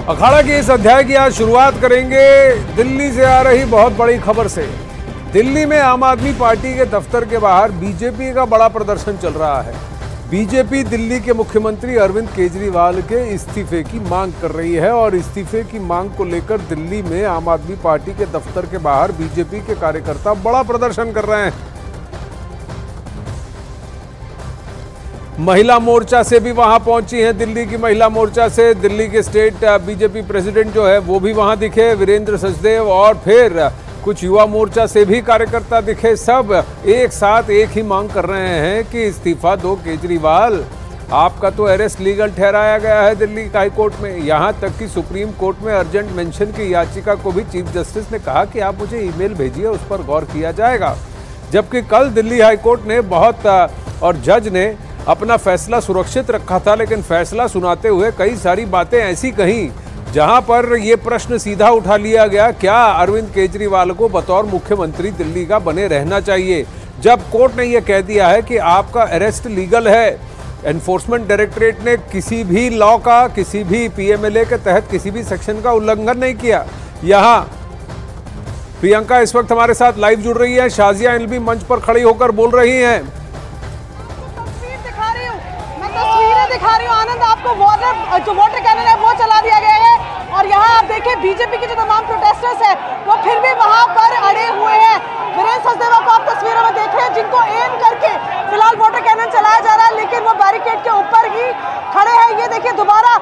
अखाड़ा के इस अध्याय की आज शुरुआत करेंगे दिल्ली से आ रही बहुत बड़ी खबर से। दिल्ली में आम आदमी पार्टी के दफ्तर के बाहर बीजेपी का बड़ा प्रदर्शन चल रहा है। बीजेपी दिल्ली के मुख्यमंत्री अरविंद केजरीवाल के इस्तीफे की मांग कर रही है और इस्तीफे की मांग को लेकर दिल्ली में आम आदमी पार्टी के दफ्तर के बाहर बीजेपी के कार्यकर्ता बड़ा प्रदर्शन कर रहे हैं। महिला मोर्चा से भी वहां पहुंची हैं। दिल्ली की महिला मोर्चा से दिल्ली के स्टेट बीजेपी प्रेसिडेंट जो है वो भी वहां दिखे, वीरेंद्र सचदेव, और फिर कुछ युवा मोर्चा से भी कार्यकर्ता दिखे। सब एक साथ एक ही मांग कर रहे हैं कि इस्तीफा दो केजरीवाल। आपका तो अरेस्ट लीगल ठहराया गया है दिल्ली हाई कोर्ट में। यहां तक कि सुप्रीम कोर्ट में अर्जेंट मेंशन की याचिका को भी चीफ जस्टिस ने कहा कि आप मुझे ईमेल भेजिए, उस पर गौर किया जाएगा। जबकि कल दिल्ली हाई कोर्ट ने और जज ने अपना फैसला सुरक्षित रखा था, लेकिन फैसला सुनाते हुए कई सारी बातें ऐसी कहीं जहां पर यह प्रश्न सीधा उठा लिया गया, क्या अरविंद केजरीवाल को बतौर मुख्यमंत्री दिल्ली का बने रहना चाहिए। जब कोर्ट ने यह कह दिया है कि आपका अरेस्ट लीगल है, एनफोर्समेंट डायरेक्टरेट ने किसी भी लॉ का, किसी भी पीएमएलए के तहत किसी भी सेक्शन का उल्लंघन नहीं किया। यहां प्रियंका इस वक्त हमारे साथ लाइव जुड़ रही है। शाजिया एलबी मंच पर खड़ी होकर बोल रही हैं। दिखा रही हूँ आनंद, आपको वाटर कैनन है वो चला दिया गया है और यहाँ आप देखिए बीजेपी के जो तमाम प्रोटेस्टर्स हैं वो फिर भी वहाँ पर अड़े हुए हैं। वीरेंद्र सचदेवा को आप तस्वीरों में देख रहे हैं, जिनको एम करके फिलहाल वाटर कैनन चलाया जा रहा है, लेकिन वो बैरिकेड के ऊपर ही खड़े हैं। ये देखिए दोबारा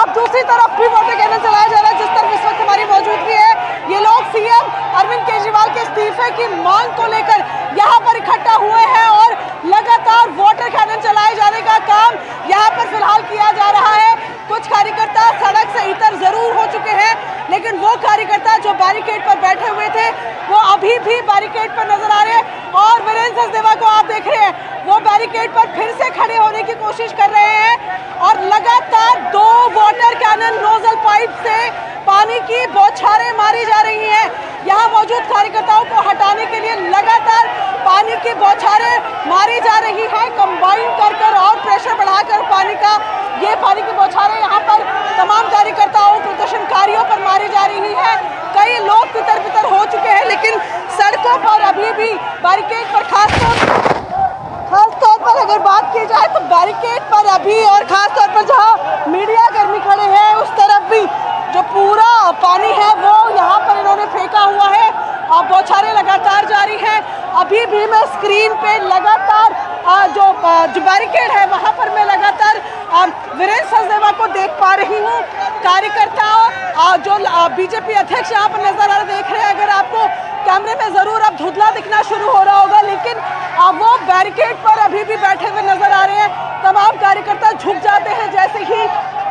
अब दूसरी तरफ भी वाटर कैनन चलाया जा रहा है, जिस तरफ इस वक्त हमारी मौजूदगी है। ये लोग सीएम अरविंद केजरीवाल के इस्तीफे की मांग को लेकर यहाँ पर इकट्ठा हुए हैं और लगातार वाटर कैनन चलाए जाने का काम यहाँ पर फिलहाल किया जा रहा है। कुछ कार्यकर्ता सड़क से इतर जरूर हो चुके हैं, लेकिन वो कार्यकर्ता जो बैरिकेड पर बैठे हुए थे वो अभी भी बैरिकेड पर नजर आ रहे हैं। और वीरेंद्र सचदेवा को आप देख रहे हैं, वो बैरिकेड पर फिर से खड़े होने की कोशिश कर रहे हैं और लगातार 2 वाटर कैनन नोजल पाइप से पानी की बौछारें मारी जा रही हैं। यहाँ मौजूद कार्यकर्ताओं को हटाने के लिए लगातार पानी की बौछारें मारी जा रही है। कंबाइन कर और प्रेशर बढ़ाकर पानी की बौछारें यहाँ पर तमाम कार्यकर्ताओं, प्रदर्शनकारियों पर मारी जा रही है। कई लोग तितर-बितर हो चुके हैं, लेकिन सड़कों पर अभी भी बैरिकेड पर खास तौर पर अगर बात की जाए तो बैरिकेड पर अभी, और खास तौर पर जहां मीडिया कर्मी खड़े हैं उस तरफ भी जो पूरा पानी है वो यहाँ पर इन्होंने फेंका हुआ है। बौछारें लगातार जारी हैं। अभी भी मैं स्क्रीन पे लगातार जो बैरिकेड है वहाँ पर मैं लगातार वीरेंद्र सचदेवा को देख पा रही हूँ। कार्यकर्ता जो बीजेपी अध्यक्ष यहाँ पर नजर आ रहे देख रहे हैं, अगर आपको कैमरे में जरूर अब धुंधला दिखना शुरू हो रहा होगा, लेकिन वो बैरिकेड पर अभी भी बैठे हुए नजर आ रहे हैं। तमाम कार्यकर्ता झुक जाते हैं जैसे ही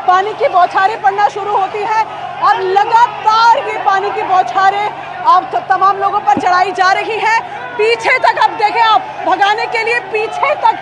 पानी की बौछारें पड़ना शुरू होती है और लगातार ये पानी की बौछारें अब तमाम लोगों पर चढ़ाई जा रही है। पीछे तक अब देखें, आप भगाने के लिए पीछे तक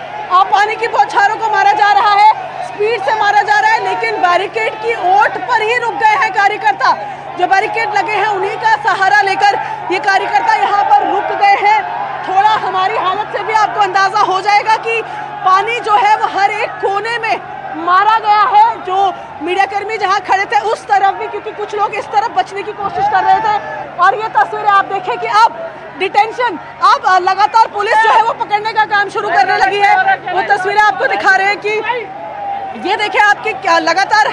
पानी की बौछारों को मारा जा रहा है, स्पीड से मारा जा रहा है, लेकिन बैरिकेड की ओट पर ही रुक गए हैं कार्यकर्ता। जो बैरिकेड लगे हैं उन्हीं का सहारा लेकर ये कार्यकर्ता यहाँ पर रुक गए हैं। थोड़ा हमारी हालत से भी आपको अंदाजा हो जाएगा कि पानी जो है वो हर एक कोने में मारा गया है। जो मीडिया कर्मी जहां खड़े थे उस तरफ भी, क्योंकि कुछ लोग इस तरफ बचने की कोशिश कर रहे थे। और ये तस्वीरें आप देखें कि अब डिटेंशन, अब लगातार पुलिस जो है वो पकड़ने का काम शुरू करने लगी है। वो तस्वीरें आपको दिखा रहे हैं कि ये देखें आपकी क्या लगातार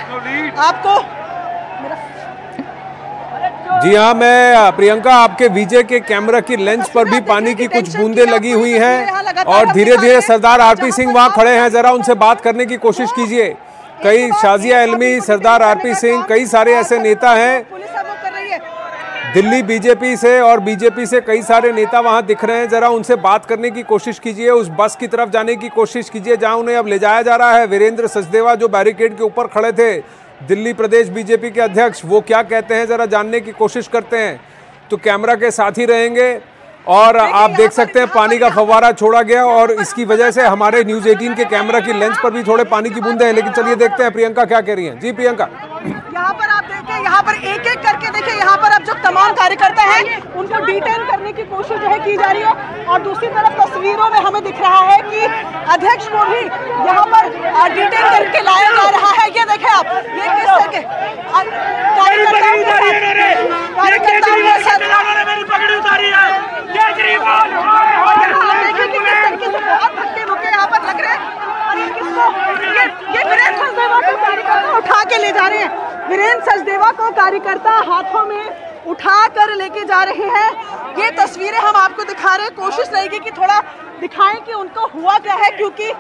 आपको। जी हाँ, मैं प्रियंका आपके विजय के कैमरा की लेंस पर भी पानी की कुछ बूंदें लगी हुई हैं और धीरे धीरे सरदार आरपी सिंह वहां खड़े हैं, जरा उनसे बात करने की कोशिश कीजिए। कई शाजिया एलमी, सरदार आरपी सिंह, कई सारे ऐसे नेता हैं दिल्ली बीजेपी से और बीजेपी से कई सारे नेता वहां दिख रहे हैं, जरा उनसे बात करने की कोशिश कीजिए। उस बस की तरफ जाने की कोशिश कीजिए जहां उन्हें अब ले जाया जा रहा है। वीरेंद्र सचदेवा जो बैरिकेड के ऊपर खड़े थे, दिल्ली प्रदेश बीजेपी के अध्यक्ष, वो क्या कहते हैं जरा जानने की कोशिश करते हैं। तो कैमरा के साथ ही रहेंगे और आप देख सकते हैं पानी का फव्वारा छोड़ा गया और इसकी वजह से हमारे न्यूज़ 18 के कैमरा की लेंस पर भी थोड़े पानी की बूंदें हैं। लेकिन चलिए देखते हैं प्रियंका क्या कह रही हैं। जी प्रियंका, यहाँ पर आप देखें, यहाँ पर एक एक करके देखें, यहाँ पर अब जो तमाम कार्यकर्ता हैं उनको डिटेन करने की कोशिश जो है की जा रही है। और दूसरी तरफ तस्वीरों में हमें दिख रहा है कि अध्यक्ष को भी यहाँ पर डिटेन करके लाया जा रहा है। ये देखें आप, ये किस तरह के वीरेंद्र सचदेवा को कार्यकर्ता हाथों में उठा कर लेके जा रहे हैं। ये तस्वीरें हम आपको दिखा रहे हैं, कोशिश रहेगी कि थोड़ा दिखाएं कि उनको हुआ क्या है, क्योंकि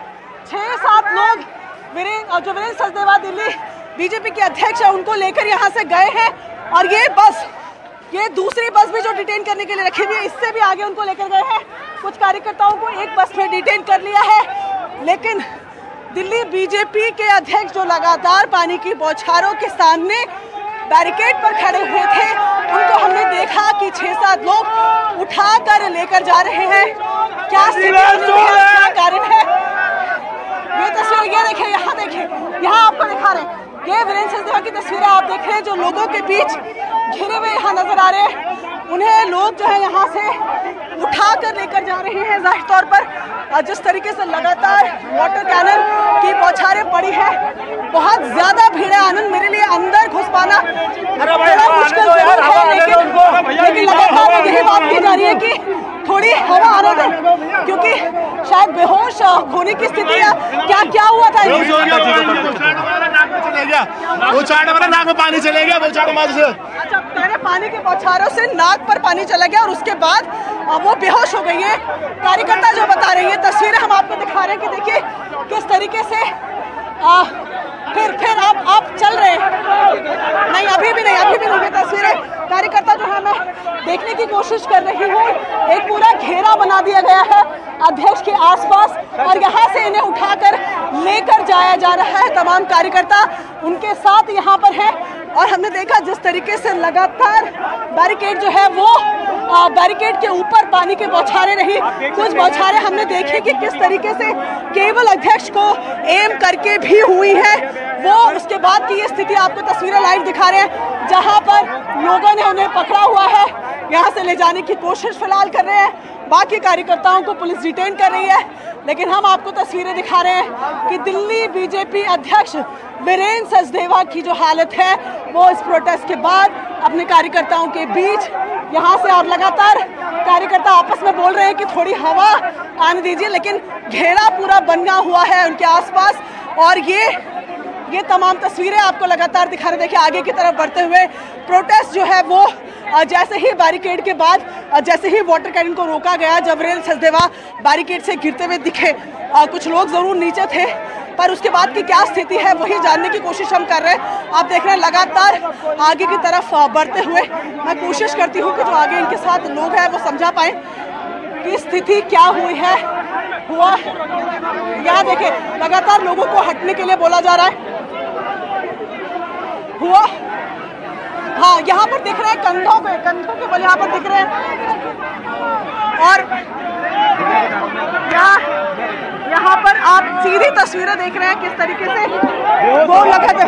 6-7 लोग वीरेंद्र सचदेवा दिल्ली बीजेपी के अध्यक्ष है उनको लेकर यहाँ से गए हैं। और ये दूसरी बस भी जो डिटेन करने के लिए रखी हुई है, इससे भी आगे उनको लेकर गए हैं। कुछ कार्यकर्ताओं को एक बस में डिटेन कर लिया है, लेकिन दिल्ली बीजेपी के अध्यक्ष जो लगातार पानी की बौछारों के सामने बैरिकेड पर खड़े हुए थे, उनको हमने देखा कि 6-7 लोग उठा कर लेकर जा रहे हैं। क्या स्थिति है, क्या कारण है, ये तस्वीर ये देखिए, यहाँ देखिए, यहाँ आपको दिखा रहे हैं। ये वीरेंद्र सचदेवा की तस्वीरें आप देख रहे हैं, जो लोगों के बीच घिरे हुए यहाँ नजर आ रहे हैं। उन्हें लोग जो है यहाँ से उठा कर लेकर जा रहे हैं। जाहिर तौर पर जिस तरीके से लगातार वाटर कैनन की बौछारें पड़ी है, बहुत ज्यादा भीड़ है। आनंद, मेरे लिए अंदर घुस पाना थोड़ा मुश्किल जरूर है, लेकिन लगातार यही बात की जा रही है कि थोड़ी हवा आने दें, क्योंकि शायद बेहोश होने की स्थिति है। क्या हुआ था? वो चाट वाला नाक में पानी चले गया, वो चाट मार से। अच्छा, पहले पानी के बौछारों से नाक पर पानी चला गया और उसके बाद वो बेहोश हो गई है। कार्यकर्ता जो बता रही है, तस्वीरें हम आपको दिखा रहे हैं कि देखिए किस तरीके से फिर आप चल रहे हैं। नहीं, अभी भी नहीं तस्वीरें कार्यकर्ता जो है मैं देखने की कोशिश कर रही हूँ। एक पूरा घेरा बना दिया गया है अध्यक्ष के आसपास और यहाँ से इन्हें उठाकर लेकर जाया जा रहा है। तमाम कार्यकर्ता उनके साथ यहाँ पर हैं और हमने देखा जिस तरीके से लगातार बैरिकेड जो है वो बैरिकेड के ऊपर पानी के बौछारें रही। कुछ बौछारें हमने देखी कि किस तरीके से केवल अध्यक्ष को एम करके भी हुई है। वो उसके बाद की ये स्थिति आपको तस्वीरें लाइव दिखा रहे हैं, जहां पर लोगों ने उन्हें पकड़ा हुआ है, यहाँ से ले जाने की कोशिश फिलहाल कर रहे हैं। बाकी कार्यकर्ताओं को पुलिस डिटेन कर रही है, लेकिन हम आपको तस्वीरें दिखा रहे हैं कि दिल्ली बीजेपी अध्यक्ष वीरेंद्र सचदेवा की जो हालत है वो इस प्रोटेस्ट के बाद अपने कार्यकर्ताओं के बीच यहाँ से, और लगातार कार्यकर्ता आपस में बोल रहे हैं कि थोड़ी हवा आने दीजिए, लेकिन घेरा पूरा बना हुआ है उनके आसपास। और ये तमाम तस्वीरें आपको लगातार दिखा रहे। देखिए आगे की तरफ बढ़ते हुए प्रोटेस्ट जो है वो जैसे ही बैरिकेड के बाद जैसे ही वाटर कैनन को रोका गया, जब वीरेंद्र सचदेवा बैरिकेड से गिरते हुए दिखे, कुछ लोग जरूर नीचे थे, पर उसके बाद की क्या स्थिति है वही जानने की कोशिश हम कर रहे हैं। आप देख रहे हैं लगातार आगे की तरफ बढ़ते हुए। मैं कोशिश करती हूँ कि जो आगे इनके साथ लोग हैं वो समझा पाए कि स्थिति क्या हुई है। यहाँ देखिए लगातार लोगों को हटने के लिए बोला जा रहा है। हाँ, यहाँ पर दिख रहे हैं कंधों के बल यहाँ पर दिख रहे हैं, और यहाँ पर आप सीधी तस्वीरें देख रहे हैं किस तरीके से वो लगा थे।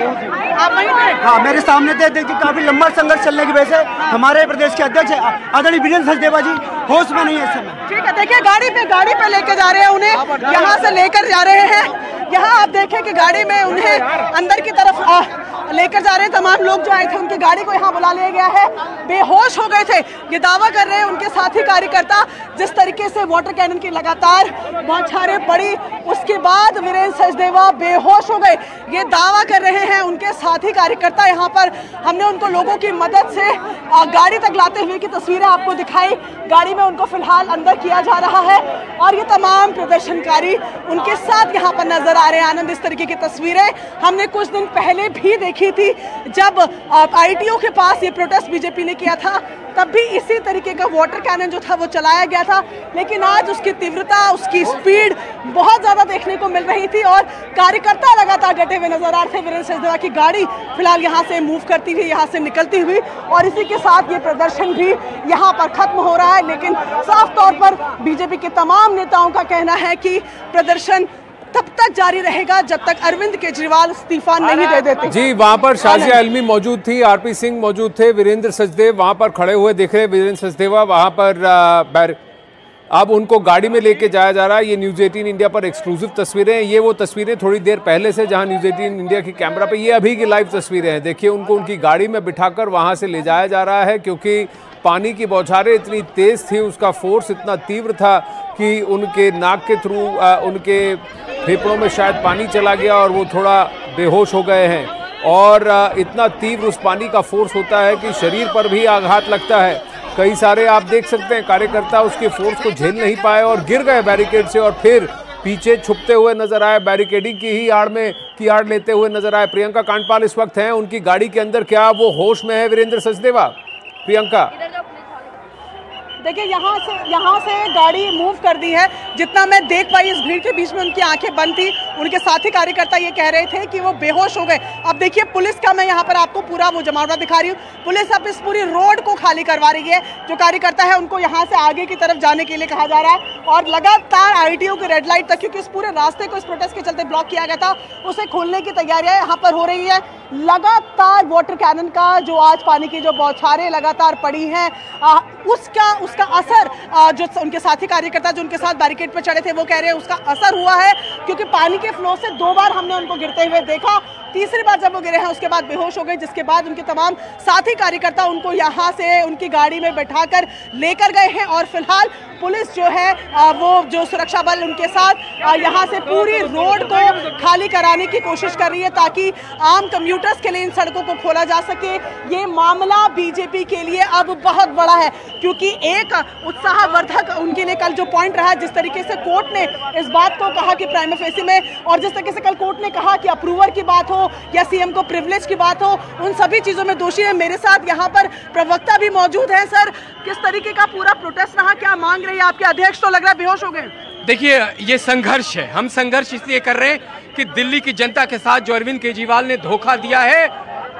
आप वहीं पे? हाँ, मेरे सामने देखिए काफी लंबा संघर्ष चलने की वजह से हमारे प्रदेश के अध्यक्ष आदरणीय वीरेंद्र सचदेवा जी होश में नहीं है इस समय। ठीक है, देखिए गाड़ी पे लेके जा रहे हैं, उन्हें यहाँ से लेकर जा रहे हैं। यहाँ आप देखें कि गाड़ी में उन्हें अंदर की तरफ लेकर जा रहे हैं। तमाम लोग जो आए थे उनकी गाड़ी को यहाँ बुला लिया गया है। बेहोश हो गए थे, ये दावा कर रहे हैं उनके साथी कार्यकर्ता। जिस तरीके से वाटर कैनन की लगातार बौछारें पड़ी, उसके बाद वीरेंद्र सचदेवा बेहोश हो गए, ये दावा कर रहे हैं उनके साथी कार्यकर्ता। यहाँ पर हमने उनको लोगों की मदद से गाड़ी तक लाते हुए की तस्वीरें आपको दिखाई। गाड़ी में उनको फिलहाल अंदर किया जा रहा है और ये तमाम प्रदर्शनकारी उनके साथ यहाँ पर नजर आ रहे हैं। आनंद, इस तरीके की तस्वीरें हमने कुछ दिन पहले भी देखी थी, जब ITO के पास ये प्रोटेस्ट बीजेपी ने किया था, तब भी इसी तरीके का वाटर कैनन जो था वो चलाया गया था। लेकिन आज उसकी तीव्रता, उसकी स्पीड बहुत ज्यादा देखने को मिल रही थी और कार्यकर्ता लगातार डटे हुए नजर आ रहे थे। वीरेंद्र सचदेवा की गाड़ी फिलहाल यहाँ से मूव करती हुई, यहाँ से निकलती हुई, और इसी के साथ ये प्रदर्शन भी यहाँ पर खत्म हो रहा है। लेकिन साफ तौर पर बीजेपी के तमाम नेताओं का कहना है कि प्रदर्शन तब तक जारी रहेगा जब तक अरविंद केजरीवाल इस्तीफा नहीं दे देते। जी, वहां पर शाजिया आलमी मौजूद थी, RP सिंह मौजूद थे, वीरेंद्र सचदेव वहां पर खड़े हुए दिख रहे। वीरेंद्र सचदेवा वहां पर अब उनको गाड़ी में लेके जाया जा रहा है। ये न्यूज़ 18 इंडिया पर एक्सक्लूसिव तस्वीरें हैं। ये वो तस्वीरें थोड़ी देर पहले से जहां न्यूज़ 18 इंडिया की कैमरा पे, ये अभी की लाइव तस्वीरें हैं। देखिए उनको उनकी गाड़ी में बिठाकर वहां से ले जाया जा रहा है, क्योंकि पानी की बौछारें इतनी तेज थी, उसका फोर्स इतना तीव्र था कि उनके नाक के थ्रू उनके फेफड़ों में शायद पानी चला गया और वो थोड़ा बेहोश हो गए हैं। और इतना तीव्र उस पानी का फोर्स होता है कि शरीर पर भी आघात लगता है। कई सारे आप देख सकते हैं कार्यकर्ता उसके फोर्स को झेल नहीं पाए और गिर गए बैरिकेड से और फिर पीछे छुपते हुए नजर आए, बैरिकेडिंग की ही आड़ लेते हुए नजर आए। प्रियंका कांडपाल इस वक्त हैं उनकी गाड़ी के अंदर, क्या वो होश में है वीरेंद्र सचदेवा? प्रियंका, देखिए यहाँ से गाड़ी मूव कर दी है। जितना मैं देख पाई इस भीड़ के बीच में उनकी आंखें बंद थी। उनके साथी कार्यकर्ता ये कह रहे थे कि वो बेहोश हो गए। अब देखिए पुलिस का मैं यहाँ पर आपको पूरा वो जमावड़ा दिखा रही हूँ। पुलिस अब इस पूरी रोड को खाली करवा रही है। जो कार्यकर्ता है उनको यहाँ से आगे की तरफ जाने के लिए कहा जा रहा है और लगातार ITO की रेड लाइट तक, क्योंकि इस पूरे रास्ते को इस प्रोटेस्ट के चलते ब्लॉक किया गया था, उसे खोलने की तैयारियां यहाँ पर हो रही है। लगातार वाटर कैनन का जो आज पानी की जो बौछारें लगातार पड़ी हैं उसका असर जो उनके साथी कार्यकर्ता जो उनके साथ बैरिकेड पर चढ़े थे वो कह रहे हैं उसका असर हुआ है, क्योंकि पानी के फ्लो से 2 बार हमने उनको गिरते हुए देखा। तीसरी बार जब वो गिरे हैं उसके बाद बेहोश हो गए, जिसके बाद उनके तमाम साथी कार्यकर्ता उनको यहाँ से उनकी गाड़ी में बैठाकर लेकर गए हैं और फिलहाल पुलिस जो है वो जो सुरक्षा बल उनके साथ यहाँ से पूरी रोड को खाली कराने की कोशिश कर रही है ताकि आम कम्यूटर्स के लिए इन सड़कों को खोला जा सके। ये मामला बीजेपी के लिए अब बहुत बड़ा है, क्योंकि एक उत्साहवर्धक उनके लिए कल जो पॉइंट रहा, जिस तरीके से कोर्ट ने इस बात को कहा कि प्राइमा फेसी में, और जिस तरीके से कल कोर्ट ने कहा कि अप्रूवर की बात हो या सीएम को प्रिविलेज की बात हो, उन सभी चीजों में दोषी है। मेरे साथ यहाँ पर प्रवक्ता भी मौजूद है। सर, किस तरीके का पूरा प्रोटेस्ट रहा, क्या मांग रही है आपके अध्यक्ष? तो लग रहा है बेहोश हो गए। देखिए, ये संघर्ष है। हम संघर्ष इसलिए कर रहे हैं कि दिल्ली की जनता के साथ जो अरविंद केजरीवाल ने धोखा दिया है,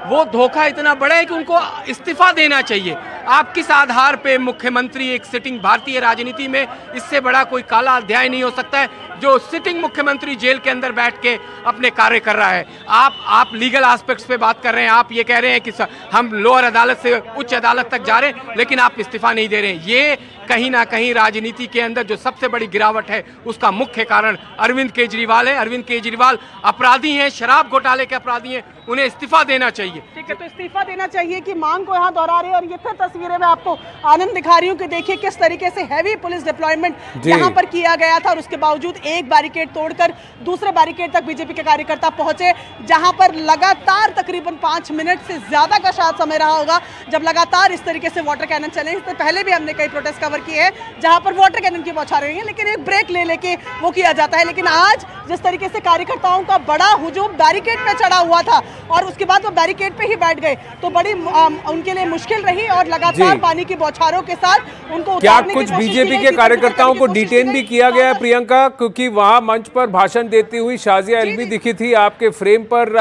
वो धोखा इतना बड़ा है कि उनको इस्तीफा देना चाहिए। आप किस आधार पे मुख्यमंत्री, एक सिटिंग भारतीय राजनीति में इससे बड़ा कोई काला अध्याय नहीं हो सकता है जो सिटिंग मुख्यमंत्री जेल के अंदर बैठ के अपने कार्य कर रहा है। आप लीगल एस्पेक्ट्स पे बात कर रहे हैं। आप ये कह रहे हैं कि हम लोअर अदालत से उच्च अदालत तक जा रहे हैं, लेकिन आप इस्तीफा नहीं दे रहे हैं। ये कहीं ना कहीं राजनीति के अंदर जो सबसे बड़ी गिरावट है उसका मुख्य कारण अरविंद केजरीवाल है। अरविंद केजरीवाल अपराधी हैं, शराब घोटाले के अपराधी हैं, उन्हें इस्तीफा देना चाहिए। ठीक है, तो इस्तीफा देना चाहिए की मांग को यहाँ दोहरा रहे हैं। और ये फिर तस्वीरें मैं आपको आनंद दिखा रही हूँ कि देखिए किस तरीके से हैवी पुलिस डिप्लॉयमेंट यहाँ पर किया गया था और उसके बावजूद एक बैरिकेड तोड़कर दूसरे बैरिकेड तक बीजेपी के कार्यकर्ता पहुंचे, जहां पर लगातार तकरीबन 5 मिनट से ज्यादा का शायद समय रहा होगा जब लगातार इस तरीके से वाटर कैनन चले। इससे पहले भी हमने कई प्रोटेस्ट कवर किए हैं जहां पर वाटर कैनन की बौछारें हुई हैं, लेकिन एक ब्रेक ले लेके वो किया जाता है। लेकिन आज जिस तरीके से कार्यकर्ताओं का बड़ा हुजूम बैरिकेड पे चढ़ा हुआ था और उसके बाद वो बैरिकेड पे ही बैठ गए, तो बड़ी उनके लिए मुश्किल रही और लगातार पानी की बौछारों के साथ उनको क्या कुछ बीजेपी के कार्यकर्ताओं को डिटेन भी किया गया है प्रियंका? क्योंकि वहां मंच पर भाषण देती हुई शाजिया एलवी दिखी थी, आपके फ्रेम पर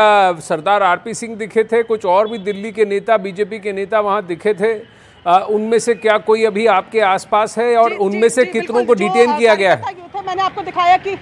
सरदार आरपी सिंह दिखे थे, कुछ और भी दिल्ली के नेता, बीजेपी के नेता वहां दिखे थे। उनमें से क्या कोई अभी आपके आसपास है और उनमें से कितनों को डिटेन किया गया है? मैंने आपको दिखाया कि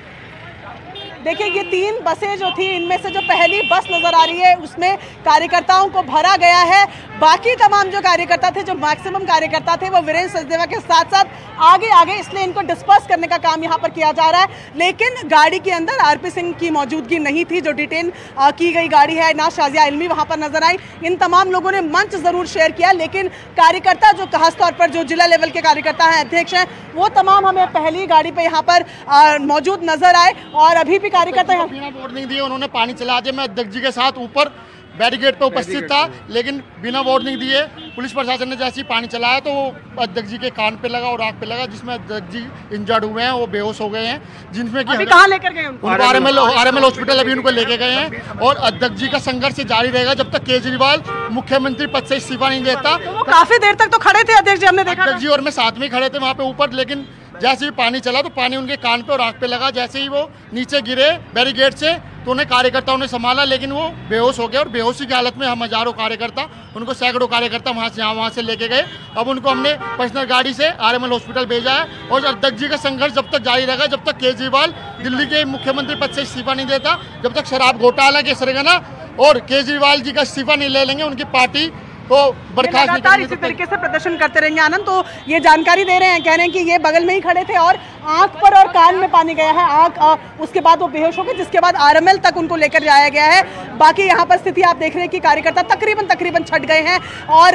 देखिए ये 3 बसें जो थी, इनमें से जो पहली बस नजर आ रही है उसमें कार्यकर्ताओं को भरा गया है। बाकी तमाम जो कार्यकर्ता थे, जो मैक्सिमम कार्यकर्ता थे, वो वीरेंद्र सचदेवा के साथ साथ आगे इसलिए इनको डिस्पर्स करने का काम यहाँ पर किया जा रहा है। लेकिन गाड़ी के अंदर आरपी सिंह की मौजूदगी नहीं थी, जो डिटेन की गई गाड़ी है, ना शाजिया इल्मी वहाँ पर नजर आई। इन तमाम लोगों ने मंच जरूर शेयर किया, लेकिन कार्यकर्ता जो खासतौर पर जो जिला लेवल के कार्यकर्ता हैं, अध्यक्ष हैं, वो तमाम हमें पहली गाड़ी पे यहाँ पर मौजूद नजर आए। और अभी भी कार्यकर्ता बिना वार्निंग दिए उन्होंने पानी चला दिया। मैं अध्यक्ष जी के साथ ऊपर बैरिकेड पे उपस्थित था, लेकिन बिना वार्निंग दिए पुलिस प्रशासन ने जैसे ही पानी चलाया तो वो अध्यक्ष जी के कान पे लगा और आंख पे लगा, जिसमें अध्यक्ष जी इंजर्ड हुए हैं, वो बेहोश हो गए हैं। जिनमें कि कहाँ लेकर गए उनको? आरएमएल हॉस्पिटल अभी उनको लेके गए हैं और अध्यक्ष जी का संघर्ष जारी रहेगा जब तक केजरीवाल मुख्यमंत्री पद से इस्तीफा नहीं देता। तो वो काफी देर तक तो खड़े थे अध्यक्ष जी, हमने देखा। अध्यक्ष जी और मैं साथ में खड़े थे वहाँ पे ऊपर, लेकिन जैसे ही पानी चला तो पानी उनके कान पे और आंख पे लगा। जैसे ही वो नीचे गिरे बैरिकेड से तो उन्हें कार्यकर्ताओं ने संभाला, लेकिन वो बेहोश हो गए और बेहोशी की हालत में हम हजारों कार्यकर्ता, उनको सैकड़ों कार्यकर्ता वहाँ से लेके गए। अब उनको हमने पर्सनल गाड़ी से आरएमएल हॉस्पिटल भेजा है और अध्यक्ष जी का संघर्ष जब तक जारी रहेगा, जब तक केजरीवाल दिल्ली के मुख्यमंत्री पद से इस्तीफा नहीं देता, जब तक शराब घोटाला के सरगना और केजरीवाल जी का इस्तीफा नहीं ले लेंगे, उनकी पार्टी तो बर्खास्त नहीं लगातार करेंगे इसी तो तरीके से प्रदर्शन करते रहेंगे। आनंद, तो ये जानकारी दे रहे हैं, कह रहे हैं कि ये बगल में ही खड़े थे और आंख पर और कान में पानी गया है, उसके बाद वो बेहोश हो गए, जिसके बाद आरएमएल तक उनको लेकर जाया गया है। बाकी यहाँ पर स्थिति आप देख रहे हैं कि कार्यकर्ता तकरीबन छट गए हैं और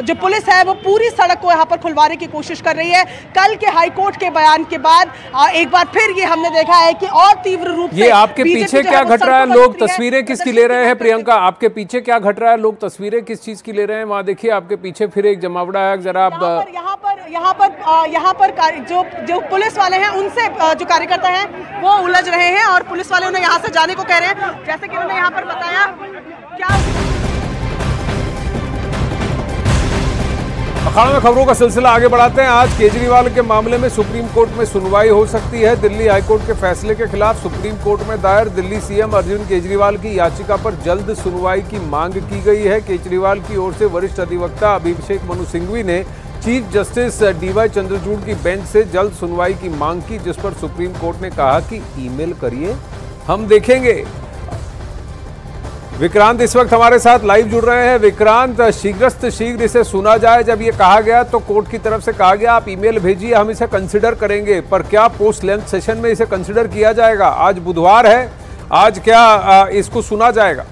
जो पुलिस है वो पूरी सड़क को यहाँ पर खुलवाने की कोशिश कर रही है। कल के हाईकोर्ट के बयान के बाद एक बार फिर ये हमने देखा है कि और तीव्र रूप से ये आपके पीछे क्या घट रहा है, लोग तस्वीरें किसकी ले रहे हैं? प्रियंका, आपके पीछे क्या घट रहा है, लोग तस्वीरें किस चीज की ले रहे हैं? वहां देखिए आपके पीछे फिर एक जमावड़ा है, जरा आप यहाँ पर जो पुलिस वाले हैं उनसे जो कार्यकर्ता हैं वो उलझ रहे हैं और पुलिस वाले उन्हें यहाँ से जाने को कह रहे हैं, जैसे कि उन्होंने यहाँ पर बताया। क्या अखाड़ा में खबरों का सिलसिला आगे बढ़ाते हैं। आज केजरीवाल के मामले में सुप्रीम कोर्ट में सुनवाई हो सकती है। दिल्ली हाईकोर्ट के फैसले के खिलाफ सुप्रीम कोर्ट में दायर दिल्ली सीएम अरविंद केजरीवाल की याचिका पर जल्द सुनवाई की मांग की गई है। केजरीवाल की ओर से वरिष्ठ अधिवक्ता अभिषेक मनु सिंघवी ने चीफ जस्टिस डीवाई चंद्रचूड़ की बेंच से जल्द सुनवाई की मांग की, जिस पर सुप्रीम कोर्ट ने कहा कि ईमेल करिए, हम देखेंगे। विक्रांत इस वक्त हमारे साथ लाइव जुड़ रहे हैं। विक्रांत, शीघ्र इसे सुना जाए। जब ये कहा गया तो कोर्ट की तरफ से कहा गया आप ईमेल भेजिए, हम इसे कंसिडर करेंगे, पर क्या पोस्ट लेंथ सेशन में इसे कंसिडर किया जाएगा? आज बुधवार है, आज क्या इसको सुना जाएगा?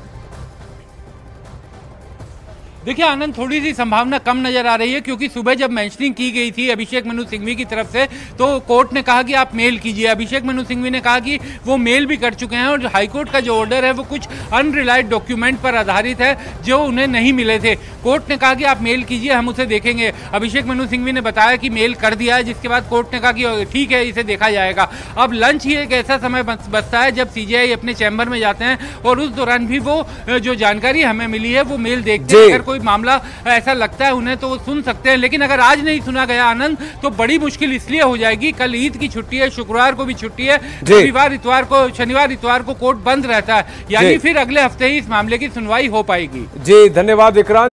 देखिए आनंद, थोड़ी सी संभावना कम नजर आ रही है, क्योंकि सुबह जब मेंशनिंग की गई थी अभिषेक मनु सिंघवी की तरफ से तो कोर्ट ने कहा कि आप मेल कीजिए। अभिषेक मनु सिंघवी ने कहा कि वो मेल भी कर चुके हैं और हाईकोर्ट का जो ऑर्डर है वो कुछ अनरिलाइड डॉक्यूमेंट पर आधारित है जो उन्हें नहीं मिले थे। कोर्ट ने कहा कि आप मेल कीजिए, हम उसे देखेंगे। अभिषेक मनु सिंघवी ने बताया कि मेल कर दिया है, जिसके बाद कोर्ट ने कहा कि ठीक है, इसे देखा जाएगा। अब लंच ही एक ऐसा समय बचता है जब सीजेआई अपने चैम्बर में जाते हैं और उस दौरान भी वो जो जानकारी हमें मिली है वो मेल देखते हैं। अगर कोई मामला ऐसा लगता है उन्हें तो वो सुन सकते हैं, लेकिन अगर आज नहीं सुना गया आनंद तो बड़ी मुश्किल इसलिए हो जाएगी, कल ईद की छुट्टी है, शुक्रवार को भी छुट्टी है, शनिवार इतवार को कोर्ट बंद रहता है, यानी फिर अगले हफ्ते ही इस मामले की सुनवाई हो पाएगी। जी धन्यवाद विक्रांत।